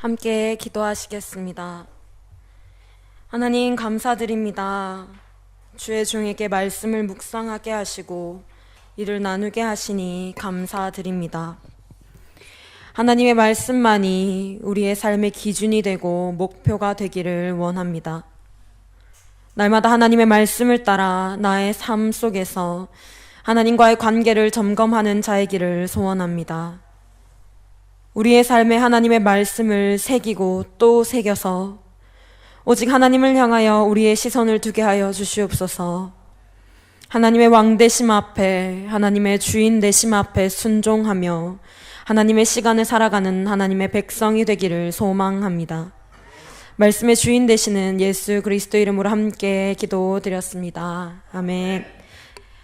함께 기도하시겠습니다. 하나님 감사드립니다. 주의 종에게 말씀을 묵상하게 하시고 이를 나누게 하시니 감사드립니다. 하나님의 말씀만이 우리의 삶의 기준이 되고 목표가 되기를 원합니다. 날마다 하나님의 말씀을 따라 나의 삶 속에서 하나님과의 관계를 점검하는 자이기를 소원합니다. 우리의 삶에 하나님의 말씀을 새기고 또 새겨서 오직 하나님을 향하여 우리의 시선을 두게 하여 주시옵소서. 하나님의 왕 되심 앞에, 하나님의 주인 되심 앞에 순종하며 하나님의 시간을 살아가는 하나님의 백성이 되기를 소망합니다. 말씀의 주인 되시는 예수 그리스도 이름으로 함께 기도드렸습니다. 아멘.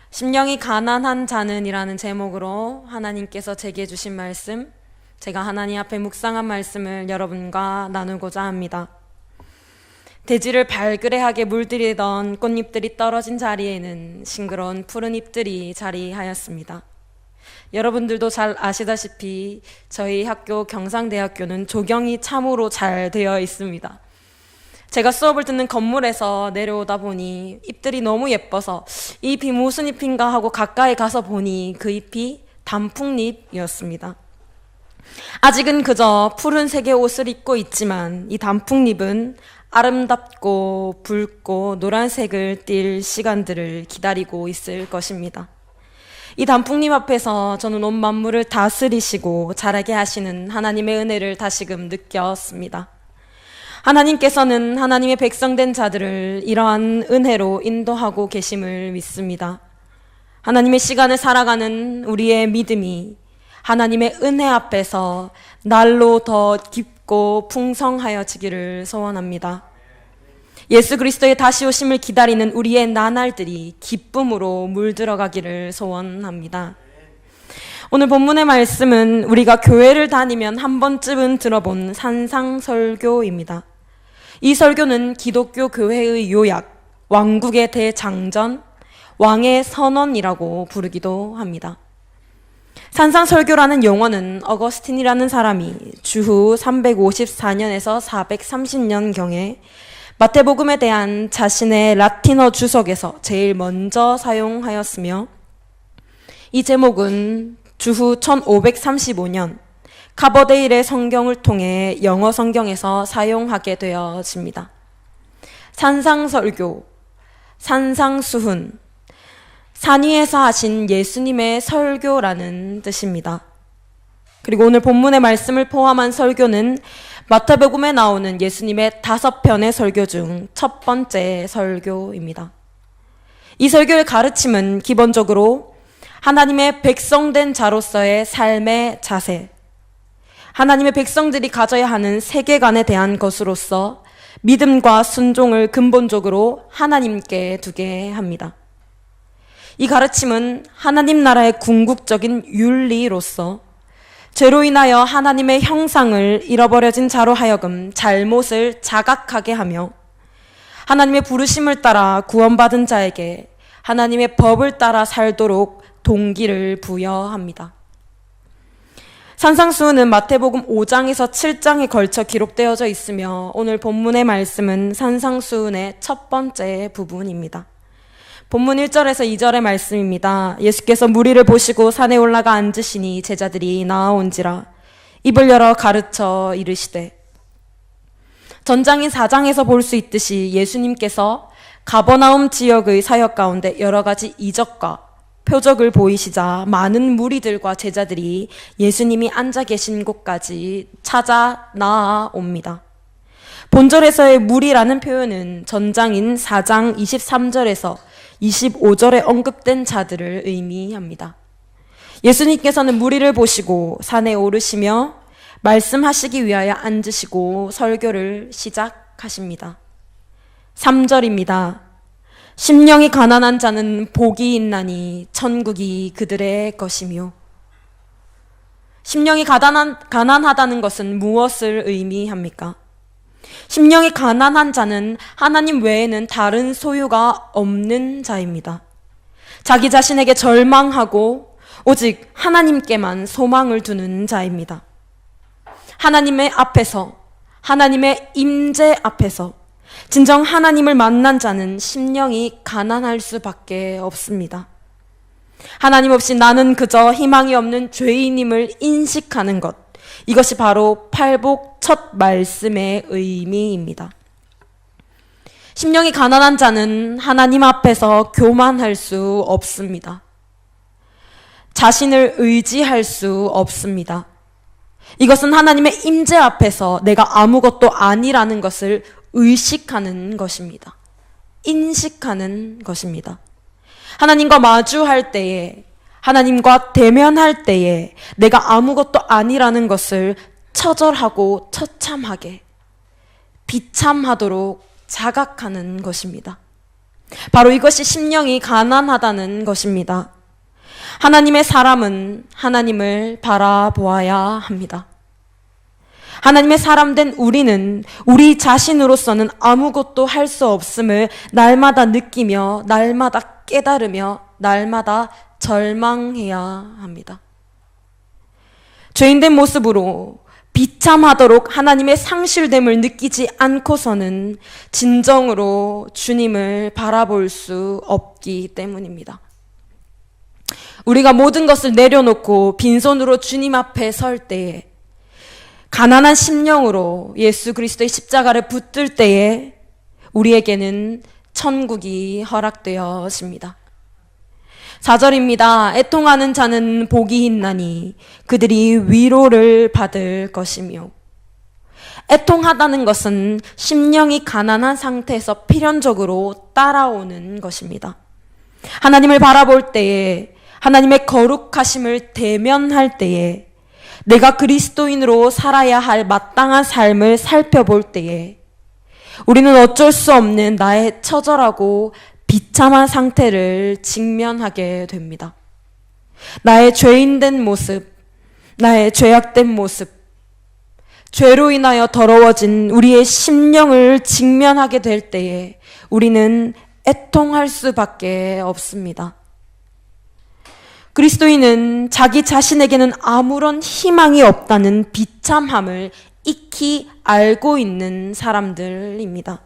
심령이 가난한 자는 이라는 제목으로 하나님께서 제게 주신 말씀, 제가 하나님 앞에 묵상한 말씀을 여러분과 나누고자 합니다. 대지를 발그레하게 물들이던 꽃잎들이 떨어진 자리에는 싱그러운 푸른 잎들이 자리하였습니다. 여러분들도 잘 아시다시피 저희 학교 경상대학교는 조경이 참으로 잘 되어 있습니다. 제가 수업을 듣는 건물에서 내려오다 보니 잎들이 너무 예뻐서 이 잎이 무슨 잎인가 하고 가까이 가서 보니 그 잎이 단풍잎이었습니다. 아직은 그저 푸른색의 옷을 입고 있지만 이 단풍잎은 아름답고 붉고 노란색을 띨 시간들을 기다리고 있을 것입니다. 이 단풍잎 앞에서 저는 온 만물을 다스리시고 자라게 하시는 하나님의 은혜를 다시금 느꼈습니다. 하나님께서는 하나님의 백성된 자들을 이러한 은혜로 인도하고 계심을 믿습니다. 하나님의 시간을 살아가는 우리의 믿음이 하나님의 은혜 앞에서 날로 더 깊고 풍성하여지기를 소원합니다. 예수 그리스도의 다시 오심을 기다리는 우리의 나날들이 기쁨으로 물들어가기를 소원합니다. 오늘 본문의 말씀은 우리가 교회를 다니면 한 번쯤은 들어본 산상설교입니다. 이 설교는 기독교 교회의 요약, 왕국의 대장전, 왕의 선언이라고 부르기도 합니다. 산상설교라는 용어는 어거스틴이라는 사람이 주후 354년에서 430년경에 마태복음에 대한 자신의 라틴어 주석에서 제일 먼저 사용하였으며, 이 제목은 주후 1535년 카버데일의 성경을 통해 영어 성경에서 사용하게 되어집니다. 산상설교, 산상수훈, 산 위에서 하신 예수님의 설교라는 뜻입니다. 그리고 오늘 본문의 말씀을 포함한 설교는 마태복음에 나오는 예수님의 5편의 설교 중 첫 번째 설교입니다. 이 설교의 가르침은 기본적으로 하나님의 백성된 자로서의 삶의 자세, 하나님의 백성들이 가져야 하는 세계관에 대한 것으로서 믿음과 순종을 근본적으로 하나님께 두게 합니다. 이 가르침은 하나님 나라의 궁극적인 윤리로서 죄로 인하여 하나님의 형상을 잃어버려진 자로 하여금 잘못을 자각하게 하며 하나님의 부르심을 따라 구원받은 자에게 하나님의 법을 따라 살도록 동기를 부여합니다. 산상수훈은 마태복음 5장에서 7장에 걸쳐 기록되어져 있으며 오늘 본문의 말씀은 산상수훈의 첫 번째 부분입니다. 본문 1절에서 2절의 말씀입니다. 예수께서 무리를 보시고 산에 올라가 앉으시니 제자들이 나아온지라 입을 열어 가르쳐 이르시되, 전장인 4장에서 볼 수 있듯이 예수님께서 가버나움 지역의 사역 가운데 여러 가지 이적과 표적을 보이시자 많은 무리들과 제자들이 예수님이 앉아 계신 곳까지 찾아 나아옵니다. 본절에서의 무리라는 표현은 전장인 4장 23절에서 25절에 언급된 자들을 의미합니다. 예수님께서는 무리를 보시고 산에 오르시며 말씀하시기 위하여 앉으시고 설교를 시작하십니다. 3절입니다. 심령이 가난한 자는 복이 있나니 천국이 그들의 것이며. 심령이 가난하다는 것은 무엇을 의미합니까? 심령이 가난한 자는 하나님 외에는 다른 소유가 없는 자입니다. 자기 자신에게 절망하고 오직 하나님께만 소망을 두는 자입니다. 하나님의 앞에서 하나님의 임재 앞에서 진정 하나님을 만난 자는 심령이 가난할 수밖에 없습니다. 하나님 없이 나는 그저 희망이 없는 죄인임을 인식하는 것, 이것이 바로 팔복 첫 말씀의 의미입니다. 심령이 가난한 자는 하나님 앞에서 교만할 수 없습니다. 자신을 의지할 수 없습니다. 이것은 하나님의 임재 앞에서 내가 아무것도 아니라는 것을 의식하는 것입니다. 인식하는 것입니다. 하나님과 마주할 때에, 하나님과 대면할 때에 내가 아무것도 아니라는 것을 처절하고 처참하게, 비참하도록 자각하는 것입니다. 바로 이것이 심령이 가난하다는 것입니다. 하나님의 사람은 하나님을 바라보아야 합니다. 하나님의 사람된 우리는 우리 자신으로서는 아무것도 할 수 없음을 날마다 느끼며 날마다 깨달으며 날마다 절망해야 합니다. 죄인된 모습으로 비참하도록 하나님의 상실됨을 느끼지 않고서는 진정으로 주님을 바라볼 수 없기 때문입니다. 우리가 모든 것을 내려놓고 빈손으로 주님 앞에 설 때에, 가난한 심령으로 예수 그리스도의 십자가를 붙들 때에 우리에게는 천국이 허락되어집니다. 4절입니다. 애통하는 자는 복이 있나니 그들이 위로를 받을 것이며. 애통하다는 것은 심령이 가난한 상태에서 필연적으로 따라오는 것입니다. 하나님을 바라볼 때에, 하나님의 거룩하심을 대면할 때에, 내가 그리스도인으로 살아야 할 마땅한 삶을 살펴볼 때에 우리는 어쩔 수 없는 나의 처절하고 비참한 상태를 직면하게 됩니다. 나의 죄인된 모습, 나의 죄악된 모습, 죄로 인하여 더러워진 우리의 심령을 직면하게 될 때에 우리는 애통할 수밖에 없습니다. 그리스도인은 자기 자신에게는 아무런 희망이 없다는 비참함을 익히 알고 있는 사람들입니다.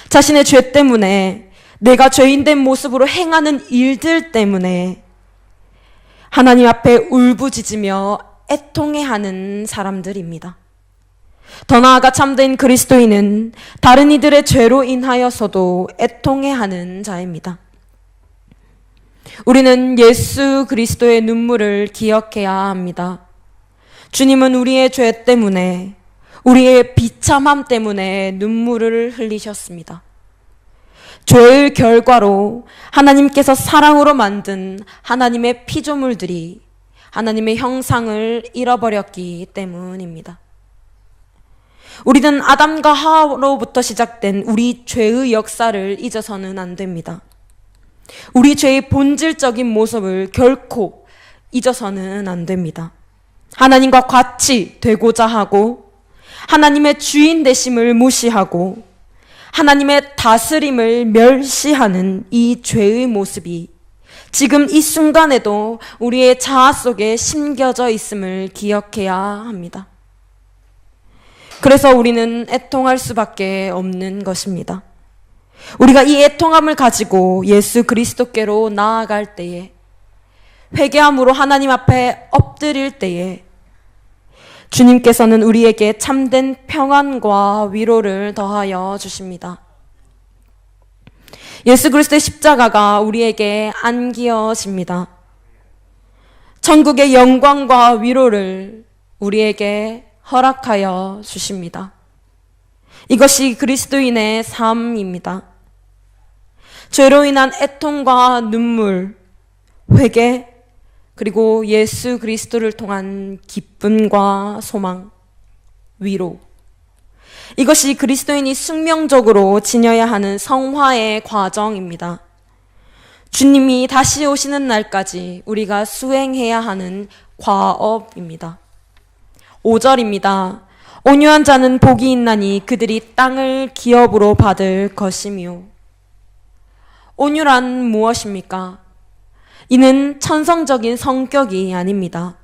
자신의 죄 때문에, 내가 죄인된 모습으로 행하는 일들 때문에 하나님 앞에 울부짖으며 애통해하는 사람들입니다. 더 나아가 참된 그리스도인은 다른 이들의 죄로 인하여서도 애통해하는 자입니다. 우리는 예수 그리스도의 눈물을 기억해야 합니다. 주님은 우리의 죄 때문에, 우리의 비참함 때문에 눈물을 흘리셨습니다. 죄의 결과로 하나님께서 사랑으로 만든 하나님의 피조물들이 하나님의 형상을 잃어버렸기 때문입니다. 우리는 아담과 하와로부터 시작된 우리 죄의 역사를 잊어서는 안 됩니다. 우리 죄의 본질적인 모습을 결코 잊어서는 안 됩니다. 하나님과 같이 되고자 하고, 하나님의 주인 되심을 무시하고, 하나님의 다스림을 멸시하는 이 죄의 모습이 지금 이 순간에도 우리의 자아 속에 심겨져 있음을 기억해야 합니다. 그래서 우리는 애통할 수밖에 없는 것입니다. 우리가 이 애통함을 가지고 예수 그리스도께로 나아갈 때에, 회개함으로 하나님 앞에 엎드릴 때에 주님께서는 우리에게 참된 평안과 위로를 더하여 주십니다. 예수 그리스도의 십자가가 우리에게 안기어집니다. 천국의 영광과 위로를 우리에게 허락하여 주십니다. 이것이 그리스도인의 삶입니다. 죄로 인한 애통과 눈물, 회개, 그리고 예수 그리스도를 통한 기쁨과 소망, 위로. 이것이 그리스도인이 숙명적으로 지녀야 하는 성화의 과정입니다. 주님이 다시 오시는 날까지 우리가 수행해야 하는 과업입니다. 5절입니다. 온유한 자는 복이 있나니 그들이 땅을 기업으로 받을 것이며. 온유란 무엇입니까? 이는 천성적인 성격이 아닙니다.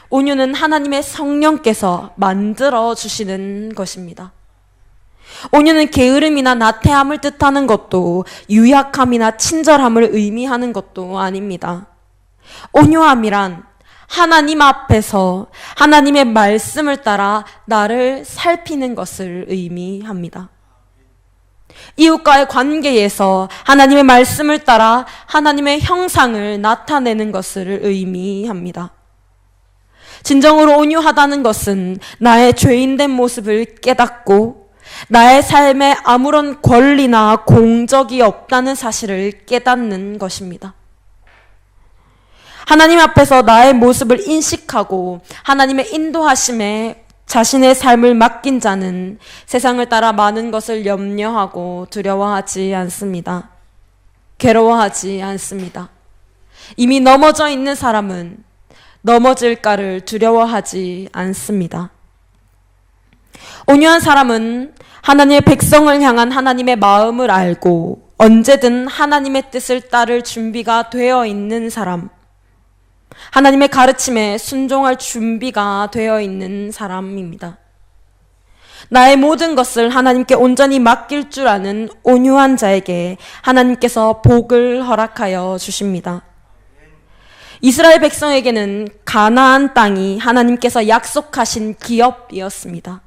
온유는 하나님의 성령께서 만들어 주시는 것입니다. 온유는 게으름이나 나태함을 뜻하는 것도 유약함이나 친절함을 의미하는 것도 아닙니다. 온유함이란 하나님 앞에서 하나님의 말씀을 따라 나를 살피는 것을 의미합니다. 이웃과의 관계에서 하나님의 말씀을 따라 하나님의 형상을 나타내는 것을 의미합니다. 진정으로 온유하다는 것은 나의 죄인된 모습을 깨닫고 나의 삶에 아무런 권리나 공적이 없다는 사실을 깨닫는 것입니다. 하나님 앞에서 나의 모습을 인식하고 하나님의 인도하심에 자신의 삶을 맡긴 자는 세상을 따라 많은 것을 염려하고 두려워하지 않습니다. 괴로워하지 않습니다. 이미 넘어져 있는 사람은 넘어질까를 두려워하지 않습니다. 온유한 사람은 하나님의 백성을 향한 하나님의 마음을 알고 언제든 하나님의 뜻을 따를 준비가 되어 있는 사람, 하나님의 가르침에 순종할 준비가 되어 있는 사람입니다. 나의 모든 것을 하나님께 온전히 맡길 줄 아는 온유한 자에게 하나님께서 복을 허락하여 주십니다. 이스라엘 백성에게는 가나안 땅이 하나님께서 약속하신 기업이었습니다.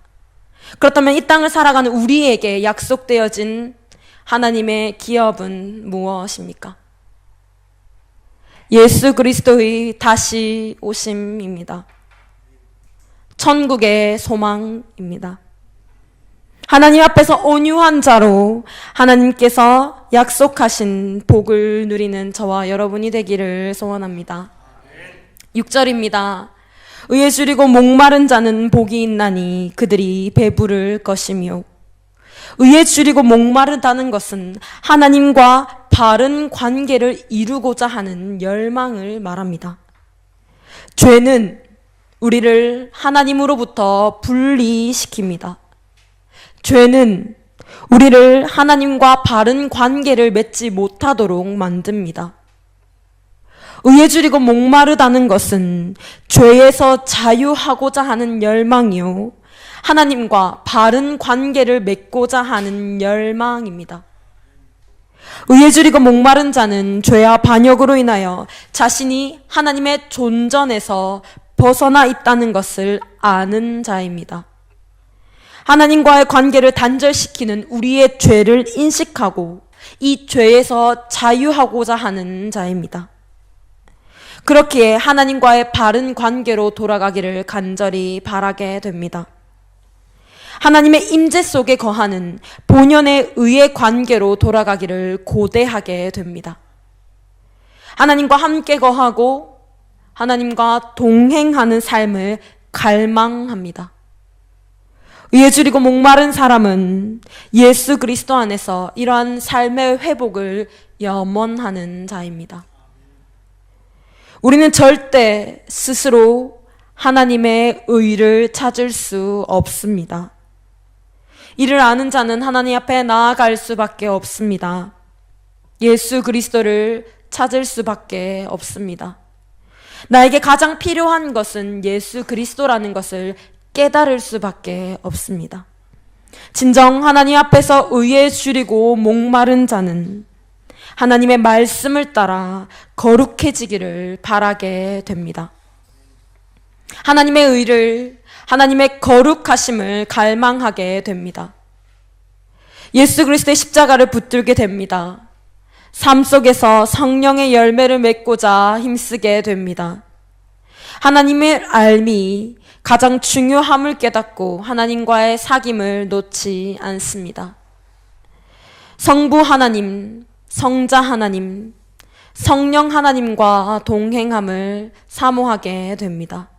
그렇다면 이 땅을 살아가는 우리에게 약속되어진 하나님의 기업은 무엇입니까? 예수 그리스도의 다시 오심입니다. 천국의 소망입니다. 하나님 앞에서 온유한 자로 하나님께서 약속하신 복을 누리는 저와 여러분이 되기를 소원합니다. 6절입니다. 의에 줄이고 목마른 자는 복이 있나니 그들이 배부를 것이며, 의에 줄이고 목마르다는 것은 하나님과 바른 관계를 이루고자 하는 열망을 말합니다. 죄는 우리를 하나님으로부터 분리시킵니다. 죄는 우리를 하나님과 바른 관계를 맺지 못하도록 만듭니다. 의에 줄이고 목마르다는 것은 죄에서 자유하고자 하는 열망이요, 하나님과 바른 관계를 맺고자 하는 열망입니다. 의에 줄이고 목마른 자는 죄와 반역으로 인하여 자신이 하나님의 존전에서 벗어나 있다는 것을 아는 자입니다. 하나님과의 관계를 단절시키는 우리의 죄를 인식하고 이 죄에서 자유하고자 하는 자입니다. 그렇기에 하나님과의 바른 관계로 돌아가기를 간절히 바라게 됩니다. 하나님의 임재 속에 거하는 본연의 의의 관계로 돌아가기를 고대하게 됩니다. 하나님과 함께 거하고 하나님과 동행하는 삶을 갈망합니다. 의에 줄이고 목마른 사람은 예수 그리스도 안에서 이러한 삶의 회복을 염원하는 자입니다. 우리는 절대 스스로 하나님의 의를 찾을 수 없습니다. 이를 아는 자는 하나님 앞에 나아갈 수밖에 없습니다. 예수 그리스도를 찾을 수밖에 없습니다. 나에게 가장 필요한 것은 예수 그리스도라는 것을 깨달을 수밖에 없습니다. 진정 하나님 앞에서 의에 줄이고 목마른 자는 하나님의 말씀을 따라 거룩해지기를 바라게 됩니다. 하나님의 의를, 하나님의 거룩하심을 갈망하게 됩니다. 예수 그리스도의 십자가를 붙들게 됩니다. 삶 속에서 성령의 열매를 맺고자 힘쓰게 됩니다. 하나님의 알미, 가장 중요함을 깨닫고 하나님과의 사귐을 놓지 않습니다. 성부 하나님, 성자 하나님, 성령 하나님과 동행함을 사모하게 됩니다.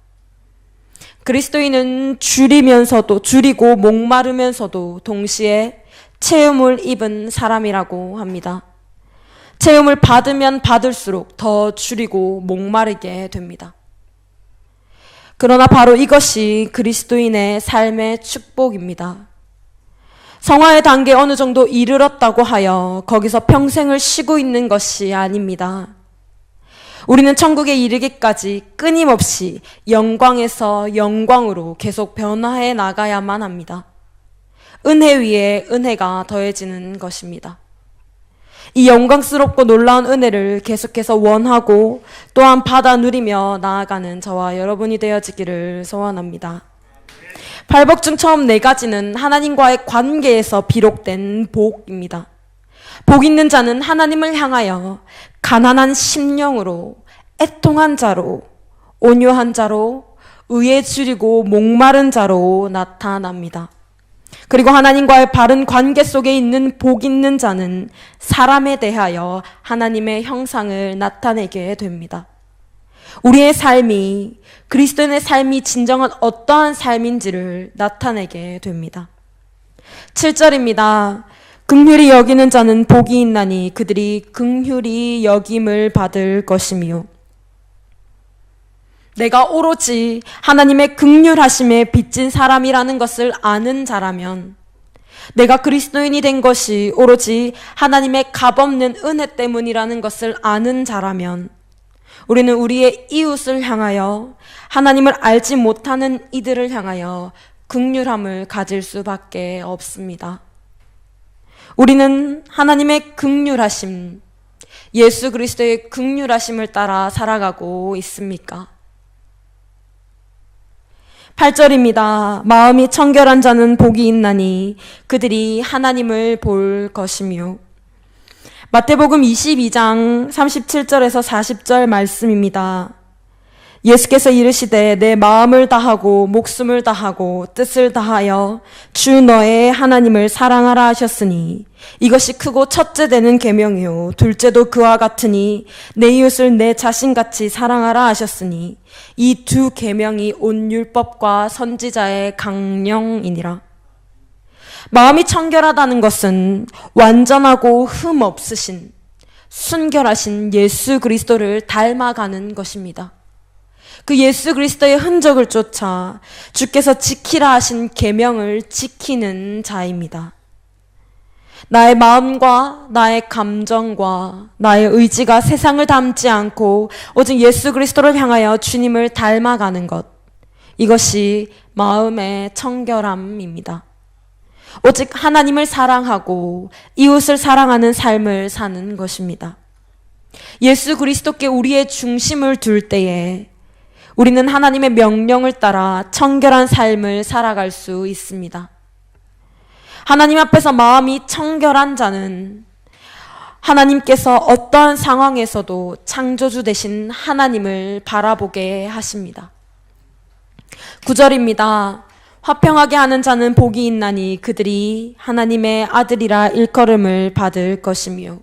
그리스도인은 줄이고 목마르면서도 동시에 체험을 입은 사람이라고 합니다. 체험을 받으면 받을수록 더 줄이고 목마르게 됩니다. 그러나 바로 이것이 그리스도인의 삶의 축복입니다. 성화의 단계에 어느 정도 이르렀다고 하여 거기서 평생을 쉬고 있는 것이 아닙니다. 우리는 천국에 이르기까지 끊임없이 영광에서 영광으로 계속 변화해 나가야만 합니다. 은혜 위에 은혜가 더해지는 것입니다. 이 영광스럽고 놀라운 은혜를 계속해서 원하고 또한 받아 누리며 나아가는 저와 여러분이 되어지기를 소원합니다. 팔복 중 처음 4가지는 하나님과의 관계에서 비록된 복입니다. 복 있는 자는 하나님을 향하여 가난한 심령으로, 애통한 자로, 온유한 자로, 의에 줄이고 목마른 자로 나타납니다. 그리고 하나님과의 바른 관계 속에 있는 복 있는 자는 사람에 대하여 하나님의 형상을 나타내게 됩니다. 우리의 삶이, 그리스도인의 삶이 진정한 어떠한 삶인지를 나타내게 됩니다. 7절입니다. 긍휼히 여기는 자는 복이 있나니 그들이 긍휼히 여김을 받을 것이며, 내가 오로지 하나님의 긍휼하심에 빚진 사람이라는 것을 아는 자라면, 내가 그리스도인이 된 것이 오로지 하나님의 값없는 은혜 때문이라는 것을 아는 자라면, 우리는 우리의 이웃을 향하여, 하나님을 알지 못하는 이들을 향하여 긍휼함을 가질 수밖에 없습니다. 우리는 하나님의 긍휼하심, 예수 그리스도의 긍휼하심을 따라 살아가고 있습니까? 8절입니다. 마음이 청결한 자는 복이 있나니 그들이 하나님을 볼 것이며. 마태복음 22장 37절에서 40절 말씀입니다. 예수께서 이르시되 내 마음을 다하고 목숨을 다하고 뜻을 다하여 주 너의 하나님을 사랑하라 하셨으니 이것이 크고 첫째 되는 계명이요 둘째도 그와 같으니 내 이웃을 내 자신같이 사랑하라 하셨으니 이 2 계명이 온 율법과 선지자의 강령이니라. 마음이 청결하다는 것은 완전하고 흠 없으신 순결하신 예수 그리스도를 닮아가는 것입니다. 그 예수 그리스도의 흔적을 쫓아 주께서 지키라 하신 계명을 지키는 자입니다. 나의 마음과 나의 감정과 나의 의지가 세상을 닮지 않고 오직 예수 그리스도를 향하여 주님을 닮아가는 것, 이것이 마음의 청결함입니다. 오직 하나님을 사랑하고 이웃을 사랑하는 삶을 사는 것입니다. 예수 그리스도께 우리의 중심을 둘 때에 우리는 하나님의 명령을 따라 청결한 삶을 살아갈 수 있습니다. 하나님 앞에서 마음이 청결한 자는 하나님께서 어떠한 상황에서도 창조주 되신 하나님을 바라보게 하십니다. 9절입니다. 화평하게 하는 자는 복이 있나니 그들이 하나님의 아들이라 일컬음을 받을 것이며.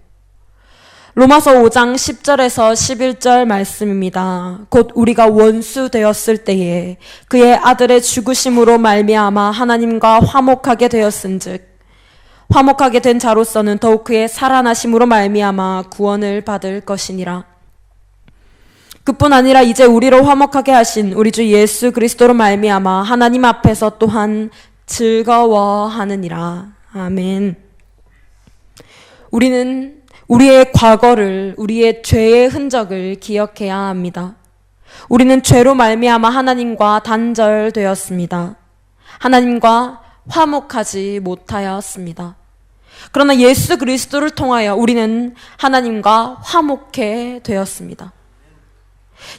로마서 5장 10절에서 11절 말씀입니다. 곧 우리가 원수 되었을 때에 그의 아들의 죽으심으로 말미암아 하나님과 화목하게 되었은즉 화목하게 된 자로서는 더욱 그의 살아나심으로 말미암아 구원을 받을 것이니라. 그뿐 아니라 이제 우리로 화목하게 하신 우리 주 예수 그리스도로 말미암아 하나님 앞에서 또한 즐거워하느니라. 아멘. 우리는 우리의 과거를, 우리의 죄의 흔적을 기억해야 합니다. 우리는 죄로 말미암아 하나님과 단절되었습니다. 하나님과 화목하지 못하였습니다. 그러나 예수 그리스도를 통하여 우리는 하나님과 화목해 되었습니다.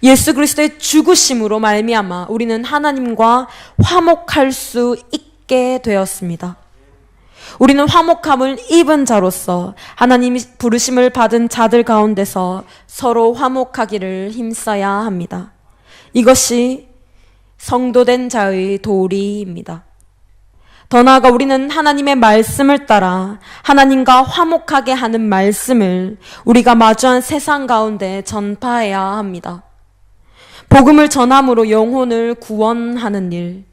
예수 그리스도의 죽으심으로 말미암아 우리는 하나님과 화목할 수 있게 되었습니다. 우리는 화목함을 입은 자로서 하나님이 부르심을 받은 자들 가운데서 서로 화목하기를 힘써야 합니다. 이것이 성도된 자의 도리입니다. 더 나아가 우리는 하나님의 말씀을 따라 하나님과 화목하게 하는 말씀을 우리가 마주한 세상 가운데 전파해야 합니다. 복음을 전함으로 영혼을 구원하는 일,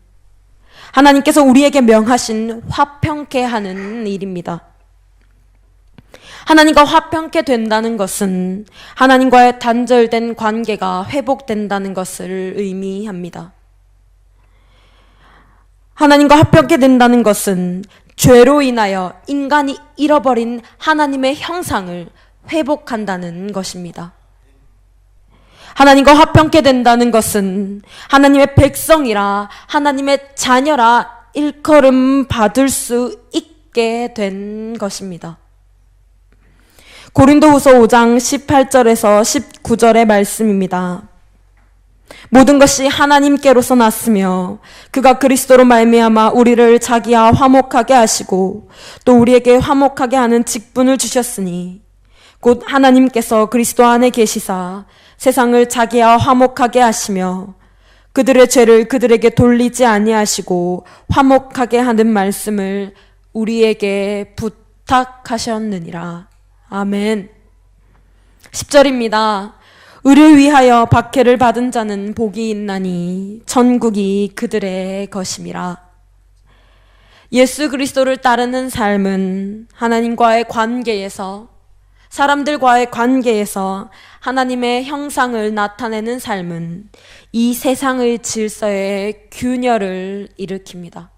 하나님께서 우리에게 명하신 화평케 하는 일입니다. 하나님과 화평케 된다는 것은 하나님과의 단절된 관계가 회복된다는 것을 의미합니다. 하나님과 화평케 된다는 것은 죄로 인하여 인간이 잃어버린 하나님의 형상을 회복한다는 것입니다. 하나님과 화평케 된다는 것은 하나님의 백성이라 하나님의 자녀라 일컬음 받을 수 있게 된 것입니다. 고린도후서 5장 18절에서 19절의 말씀입니다. 모든 것이 하나님께로서 났으며 그가 그리스도로 말미암아 우리를 자기와 화목하게 하시고 또 우리에게 화목하게 하는 직분을 주셨으니 곧 하나님께서 그리스도 안에 계시사 세상을 자기와 화목하게 하시며 그들의 죄를 그들에게 돌리지 아니하시고 화목하게 하는 말씀을 우리에게 부탁하셨느니라. 아멘. 10절입니다. 의를 위하여 박해를 받은 자는 복이 있나니 천국이 그들의 것임이라. 예수 그리스도를 따르는 삶은 하나님과의 관계에서, 사람들과의 관계에서 하나님의 형상을 나타내는 삶은 이 세상의 질서에 균열을 일으킵니다.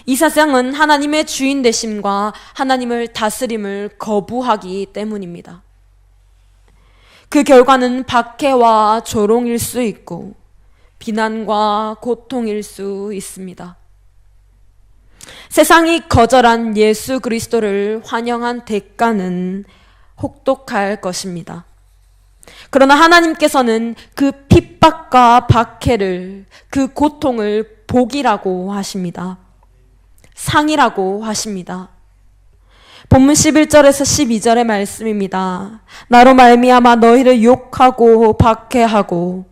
이 세상은 하나님의 주인 되심과 하나님을 다스림을 거부하기 때문입니다. 그 결과는 박해와 조롱일 수 있고 비난과 고통일 수 있습니다. 세상이 거절한 예수 그리스도를 환영한 대가는 혹독할 것입니다. 그러나 하나님께서는 그 핍박과 박해를, 그 고통을 복이라고 하십니다. 상이라고 하십니다. 본문 11절에서 12절의 말씀입니다. 나로 말미암아 너희를 욕하고 박해하고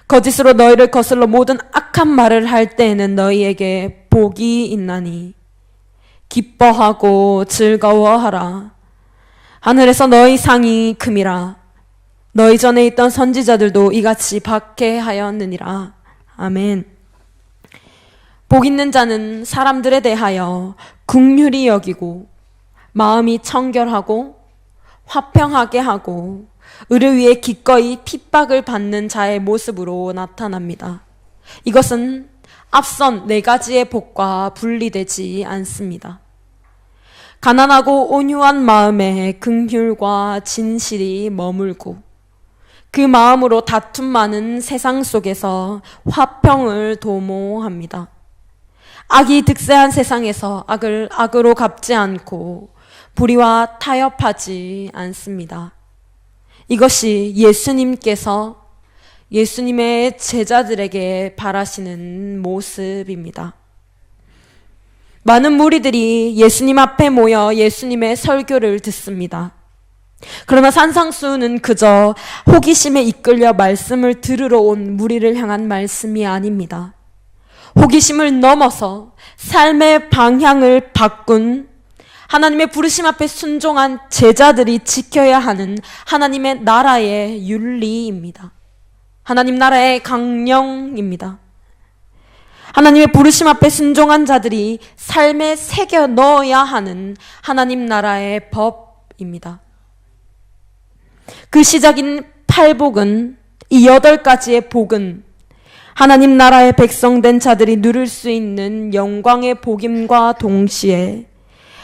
거짓으로 너희를 거슬러 모든 악한 말을 할 때에는 너희에게 복이 있나니 기뻐하고 즐거워하라. 하늘에서 너희 상이 큼이라. 너희 전에 있던 선지자들도 이같이 박해하였느니라. 아멘. 복 있는 자는 사람들에 대하여 긍휼히 여기고 마음이 청결하고 화평하게 하고 의를 위해 기꺼이 핍박을 받는 자의 모습으로 나타납니다. 이것은 앞선 4가지의 복과 분리되지 않습니다. 가난하고 온유한 마음에 긍휼과 진실이 머물고 그 마음으로 다툼 많은 세상 속에서 화평을 도모합니다. 악이 득세한 세상에서 악을 악으로 갚지 않고 불의와 타협하지 않습니다. 이것이 예수님께서 예수님의 제자들에게 바라시는 모습입니다. 많은 무리들이 예수님 앞에 모여 예수님의 설교를 듣습니다. 그러나 산상수훈은 그저 호기심에 이끌려 말씀을 들으러 온 무리를 향한 말씀이 아닙니다. 호기심을 넘어서 삶의 방향을 바꾼 하나님의 부르심 앞에 순종한 제자들이 지켜야 하는 하나님의 나라의 윤리입니다. 하나님 나라의 강령입니다. 하나님의 부르심 앞에 순종한 자들이 삶에 새겨 넣어야 하는 하나님 나라의 법입니다. 그 시작인 8복은, 이 8가지의 복은 하나님 나라의 백성된 자들이 누릴 수 있는 영광의 복임과 동시에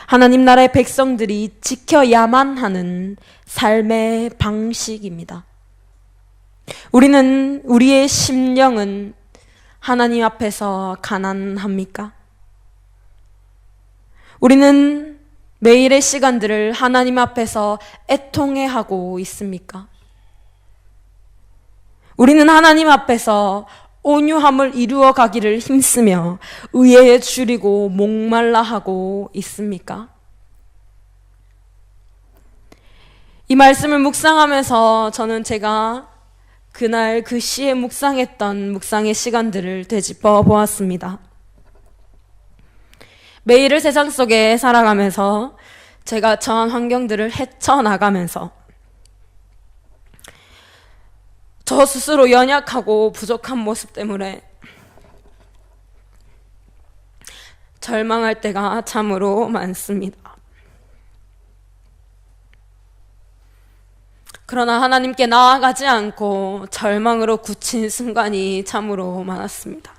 하나님 나라의 백성들이 지켜야만 하는 삶의 방식입니다. 우리의 심령은 하나님 앞에서 가난합니까? 우리는 매일의 시간들을 하나님 앞에서 애통해하고 있습니까? 우리는 하나님 앞에서 온유함을 이루어 가기를 힘쓰며 의에 줄이고 목말라 하고 있습니까? 이 말씀을 묵상하면서 저는 제가 그날 그 시에 묵상했던 묵상의 시간들을 되짚어 보았습니다. 매일을 세상 속에 살아가면서 제가 처한 환경들을 헤쳐나가면서 저 스스로 연약하고 부족한 모습 때문에 절망할 때가 참으로 많습니다. 그러나 하나님께 나아가지 않고 절망으로 굳힌 순간이 참으로 많았습니다.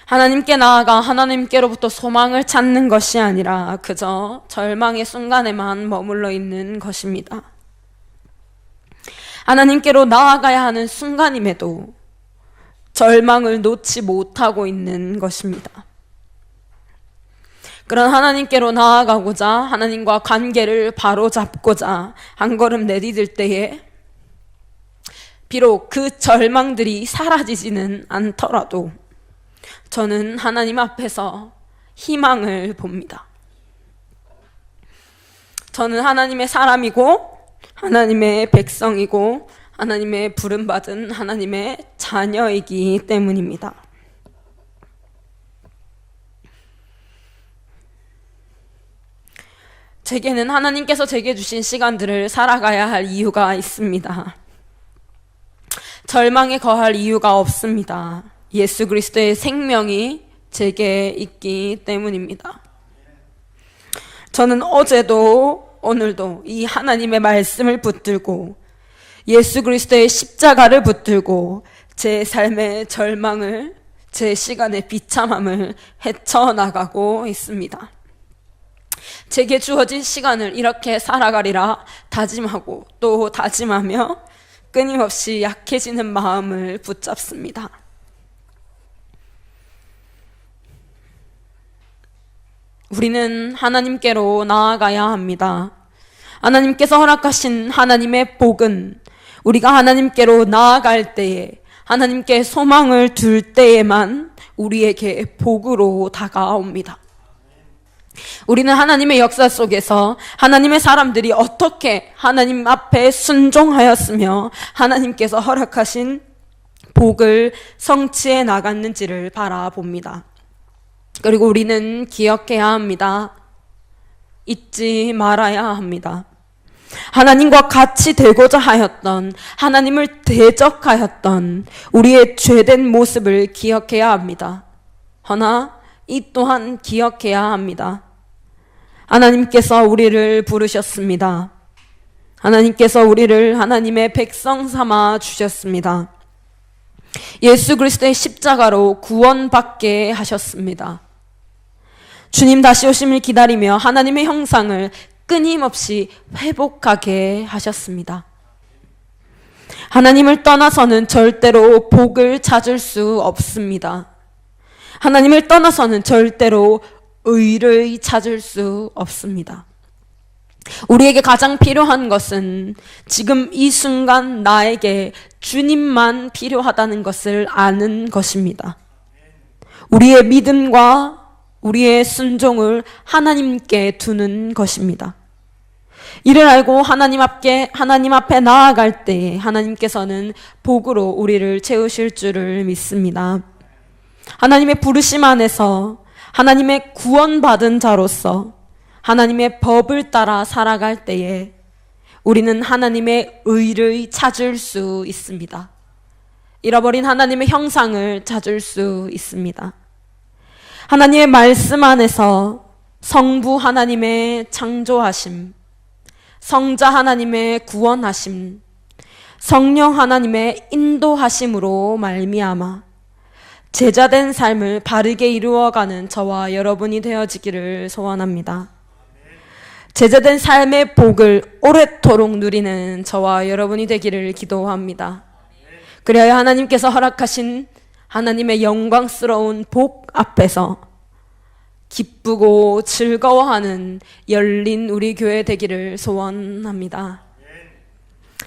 하나님께 나아가 하나님께로부터 소망을 찾는 것이 아니라 그저 절망의 순간에만 머물러 있는 것입니다. 하나님께로 나아가야 하는 순간임에도 절망을 놓지 못하고 있는 것입니다. 그런 하나님께로 나아가고자 하나님과 관계를 바로잡고자 한 걸음 내디딜 때에 비록 그 절망들이 사라지지는 않더라도 저는 하나님 앞에서 희망을 봅니다. 저는 하나님의 사람이고 하나님의 백성이고 하나님의 부름받은 하나님의 자녀이기 때문입니다. 제게는 하나님께서 제게 주신 시간들을 살아가야 할 이유가 있습니다. 절망에 거할 이유가 없습니다. 예수 그리스도의 생명이 제게 있기 때문입니다. 저는 어제도 오늘도 이 하나님의 말씀을 붙들고 예수 그리스도의 십자가를 붙들고 제 삶의 절망을, 제 시간의 비참함을 헤쳐나가고 있습니다. 제게 주어진 시간을 이렇게 살아가리라 다짐하고 또 다짐하며 끊임없이 약해지는 마음을 붙잡습니다. 우리는 하나님께로 나아가야 합니다. 하나님께서 허락하신 하나님의 복은 우리가 하나님께로 나아갈 때에, 하나님께 소망을 둘 때에만 우리에게 복으로 다가옵니다. 우리는 하나님의 역사 속에서 하나님의 사람들이 어떻게 하나님 앞에 순종하였으며 하나님께서 허락하신 복을 성취해 나갔는지를 바라봅니다. 그리고 우리는 기억해야 합니다. 잊지 말아야 합니다. 하나님과 같이 되고자 하였던, 하나님을 대적하였던 우리의 죄된 모습을 기억해야 합니다. 허나 이 또한 기억해야 합니다. 하나님께서 우리를 부르셨습니다. 하나님께서 우리를 하나님의 백성 삼아 주셨습니다. 예수 그리스도의 십자가로 구원받게 하셨습니다. 주님 다시 오심을 기다리며 하나님의 형상을 끊임없이 회복하게 하셨습니다. 하나님을 떠나서는 절대로 복을 찾을 수 없습니다. 하나님을 떠나서는 절대로 의를 찾을 수 없습니다. 우리에게 가장 필요한 것은 지금 이 순간 나에게 주님만 필요하다는 것을 아는 것입니다. 우리의 믿음과 우리의 순종을 하나님께 두는 것입니다. 이를 알고 하나님 앞에 나아갈 때 하나님께서는 복으로 우리를 채우실 줄을 믿습니다. 하나님의 부르심 안에서 하나님의 구원받은 자로서 하나님의 법을 따라 살아갈 때에 우리는 하나님의 의를 찾을 수 있습니다. 잃어버린 하나님의 형상을 찾을 수 있습니다. 하나님의 말씀 안에서 성부 하나님의 창조하심, 성자 하나님의 구원하심, 성령 하나님의 인도하심으로 말미암아 제자된 삶을 바르게 이루어가는 저와 여러분이 되어지기를 소원합니다. 제자된 삶의 복을 오래도록 누리는 저와 여러분이 되기를 기도합니다. 그래야 하나님께서 허락하신 하나님의 영광스러운 복 앞에서 기쁘고 즐거워하는 열린 우리 교회 되기를 소원합니다.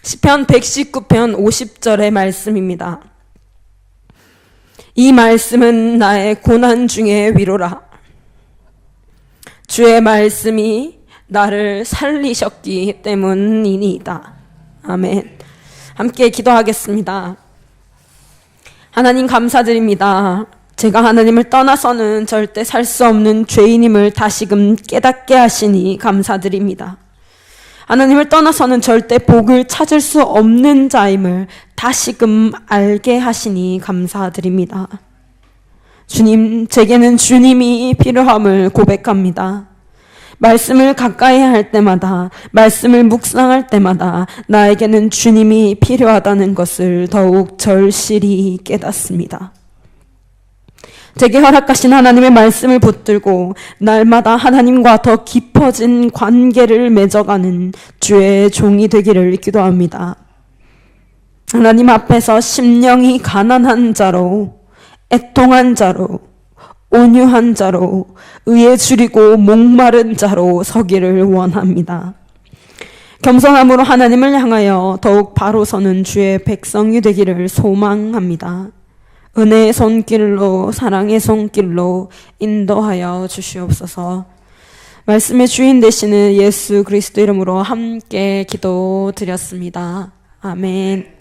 시편 119편 50절의 말씀입니다. 이 말씀은 나의 고난 중의 위로라. 주의 말씀이 나를 살리셨기 때문이니이다. 아멘. 함께 기도하겠습니다. 하나님 감사드립니다. 제가 하나님을 떠나서는 절대 살 수 없는 죄인임을 다시금 깨닫게 하시니 감사드립니다. 하나님을 떠나서는 절대 복을 찾을 수 없는 자임을 다시금 알게 하시니 감사드립니다. 주님, 제게는 주님이 필요함을 고백합니다. 말씀을 가까이 할 때마다, 말씀을 묵상할 때마다 나에게는 주님이 필요하다는 것을 더욱 절실히 깨닫습니다. 제게 허락하신 하나님의 말씀을 붙들고 날마다 하나님과 더 깊어진 관계를 맺어가는 주의 종이 되기를 기도합니다. 하나님 앞에서 심령이 가난한 자로, 애통한 자로, 온유한 자로, 의에 줄이고 목마른 자로 서기를 원합니다. 겸손함으로 하나님을 향하여 더욱 바로 서는 주의 백성이 되기를 소망합니다. 은혜의 손길로, 사랑의 손길로 인도하여 주시옵소서. 말씀의 주인 되시는 예수 그리스도 이름으로 함께 기도드렸습니다. 아멘.